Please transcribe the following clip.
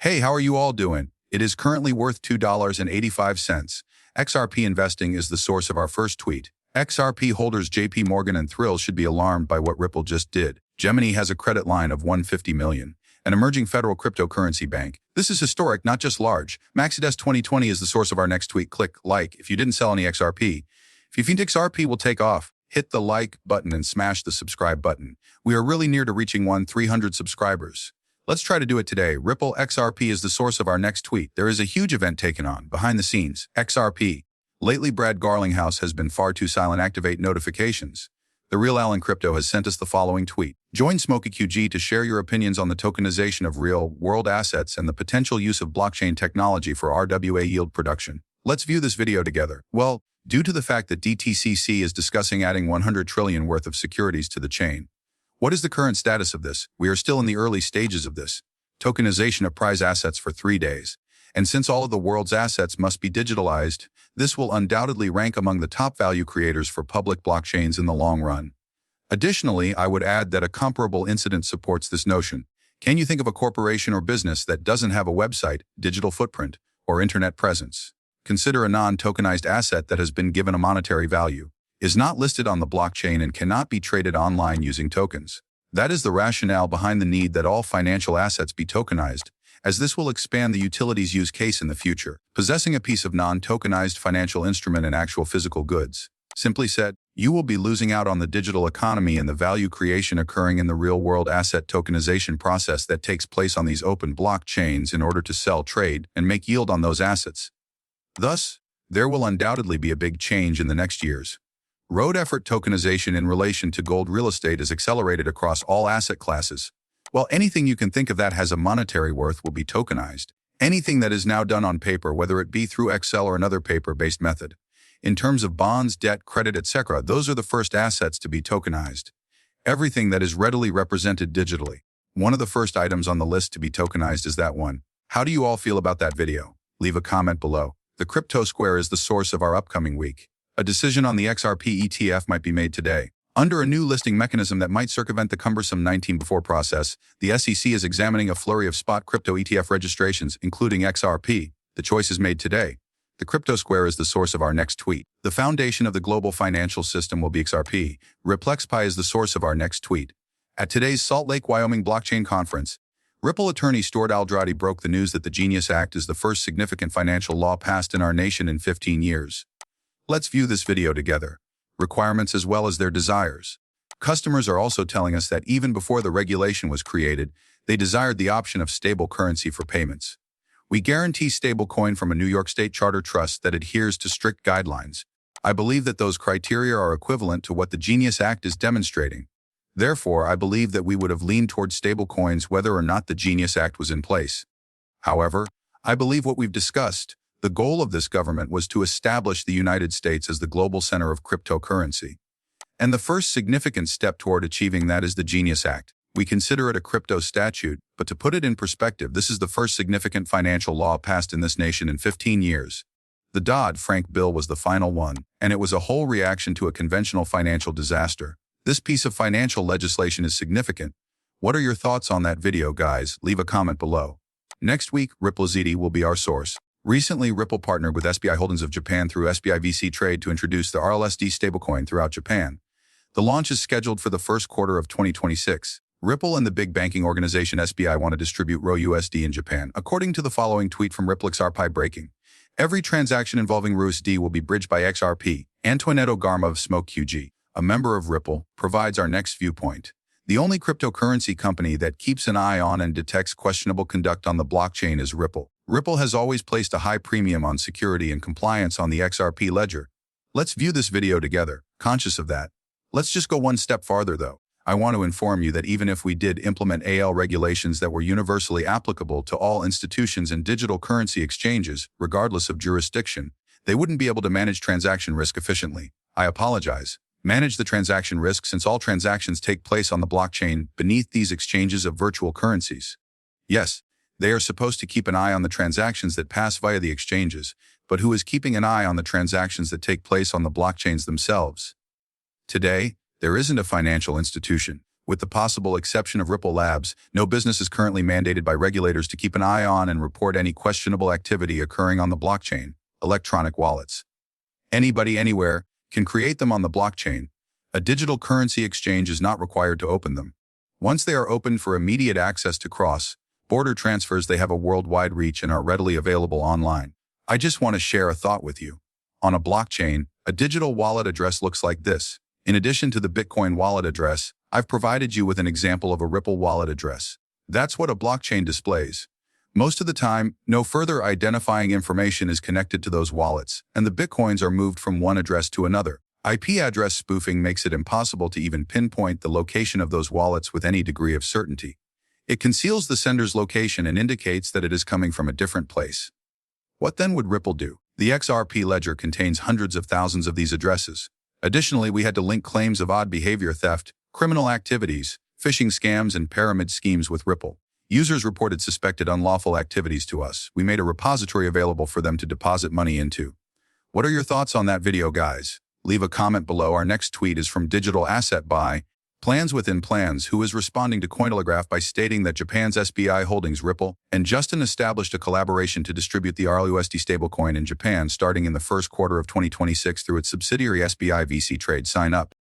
Hey, how are you all doing? It is currently worth $2.85. XRP investing is the source of our first tweet. XRP holders JP Morgan and Thrill should be alarmed by what Ripple just did. Gemini has a credit line of $150 million. An emerging federal cryptocurrency bank. This is historic, not just large. Maxides 2020 is the source of our next tweet. Click like if you didn't sell any XRP. If you think XRP will take off, hit the like button and smash the subscribe button. We are really near to reaching 300 subscribers. Let's try to do it today. Ripple XRP is the source of our next tweet. There is a huge event taken on, behind the scenes. XRP. Lately, Brad Garlinghouse has been far too silent. Activate notifications. The Real Allen Crypto has sent us the following tweet. Join SmokeyQG to share your opinions on the tokenization of real-world assets and the potential use of blockchain technology for RWA yield production. Let's view this video together. Well, due to the fact that DTCC is discussing adding 100 trillion worth of securities to the chain. What is the current status of this? We are still in the early stages of this. Tokenization of prize assets for 3 days. And since all of the world's assets must be digitalized, this will undoubtedly rank among the top value creators for public blockchains in the long run. Additionally, I would add that a comparable incident supports this notion. Can you think of a corporation or business that doesn't have a website, digital footprint, or internet presence? Consider a non-tokenized asset that has been given a monetary value, is not listed on the blockchain and cannot be traded online using tokens. That is the rationale behind the need that all financial assets be tokenized, as this will expand the utilities use case in the future. Possessing a piece of non-tokenized financial instrument and actual physical goods. Simply said, you will be losing out on the digital economy and the value creation occurring in the real-world asset tokenization process that takes place on these open blockchains in order to sell, trade, and make yield on those assets. Thus, there will undoubtedly be a big change in the next years. Road effort tokenization in relation to gold real estate is accelerated across all asset classes. While anything you can think of that has a monetary worth will be tokenized. Anything that is now done on paper, whether it be through Excel or another paper-based method. In terms of bonds, debt, credit, etc., those are the first assets to be tokenized. Everything that is readily represented digitally. One of the first items on the list to be tokenized is that one. How do you all feel about that video? Leave a comment below. The Crypto Square is the source of our upcoming week. A decision on the XRP ETF might be made today. Under a new listing mechanism that might circumvent the cumbersome 19-before process, the SEC is examining a flurry of spot crypto ETF registrations, including XRP. The choice is made today. The Crypto Square is the source of our next tweet. The foundation of the global financial system will be XRP. RippleXPI is the source of our next tweet. At today's Salt Lake, Wyoming blockchain conference, Ripple attorney Stuart Aldradi broke the news that the Genius Act is the first significant financial law passed in our nation in 15 years. Let's view this video together. Requirements as well as their desires. Customers are also telling us that even before the regulation was created, they desired the option of stable currency for payments. We guarantee stablecoin from a New York State charter trust that adheres to strict guidelines. I believe that those criteria are equivalent to what the Genius Act is demonstrating. Therefore, I believe that we would have leaned towards stablecoins whether or not the Genius Act was in place. However, I believe what we've discussed. The goal of this government was to establish the United States as the global center of cryptocurrency. And the first significant step toward achieving that is the Genius Act. We consider it a crypto statute, but to put it in perspective, this is the first significant financial law passed in this nation in 15 years. The Dodd-Frank bill was the final one, and it was a whole reaction to a conventional financial disaster. This piece of financial legislation is significant. What are your thoughts on that video, guys? Leave a comment below. Next week, RippleZD will be our source. Recently, Ripple partnered with SBI Holdings of Japan through SBI VC Trade to introduce the RLSD stablecoin throughout Japan. The launch is scheduled for the first quarter of 2026. Ripple and the big banking organization SBI want to distribute ROUSD in Japan, according to the following tweet from RippleXRP breaking. Every transaction involving ROUSD will be bridged by XRP. Antoinetto Garma of SmokeyQG, a member of Ripple, provides our next viewpoint. The only cryptocurrency company that keeps an eye on and detects questionable conduct on the blockchain is Ripple. Ripple has always placed a high premium on security and compliance on the XRP ledger. Let's view this video together, conscious of that. Let's just go one step farther though. I want to inform you that even if we did implement AL regulations that were universally applicable to all institutions and digital currency exchanges, regardless of jurisdiction, they wouldn't be able to manage transaction risk efficiently. I apologize. Manage the transaction risk since all transactions take place on the blockchain beneath these exchanges of virtual currencies. Yes, they are supposed to keep an eye on the transactions that pass via the exchanges, but who is keeping an eye on the transactions that take place on the blockchains themselves? Today, there isn't a financial institution, With the possible exception of Ripple Labs, no business is currently mandated by regulators to keep an eye on and report any questionable activity occurring on the blockchain. Electronic wallets. Anybody anywhere can create them on the blockchain. A digital currency exchange is not required to open them. Once they are opened for immediate access to cross-border transfers, they have a worldwide reach and are readily available online. I just want to share a thought with you. On a blockchain, a digital wallet address looks like this. In addition to the Bitcoin wallet address, I've provided you with an example of a Ripple wallet address. That's what a blockchain displays. Most of the time, no further identifying information is connected to those wallets, and the Bitcoins are moved from one address to another. IP address spoofing makes it impossible to even pinpoint the location of those wallets with any degree of certainty. It conceals the sender's location and indicates that it is coming from a different place. What then would Ripple do? The XRP ledger contains hundreds of thousands of these addresses. Additionally, we had to link claims of odd behavior, theft, criminal activities, phishing scams, and pyramid schemes with Ripple. Users reported suspected unlawful activities to us. We made a repository available for them to deposit money into. What are your thoughts on that video, guys? Leave a comment below. Our next tweet is from Digital Asset Buy, Plans Within Plans, who is responding to Cointelegraph by stating that Japan's SBI Holdings Ripple and Justin established a collaboration to distribute the RLUSD stablecoin in Japan starting in the first quarter of 2026 through its subsidiary SBI VC Trade. Sign up.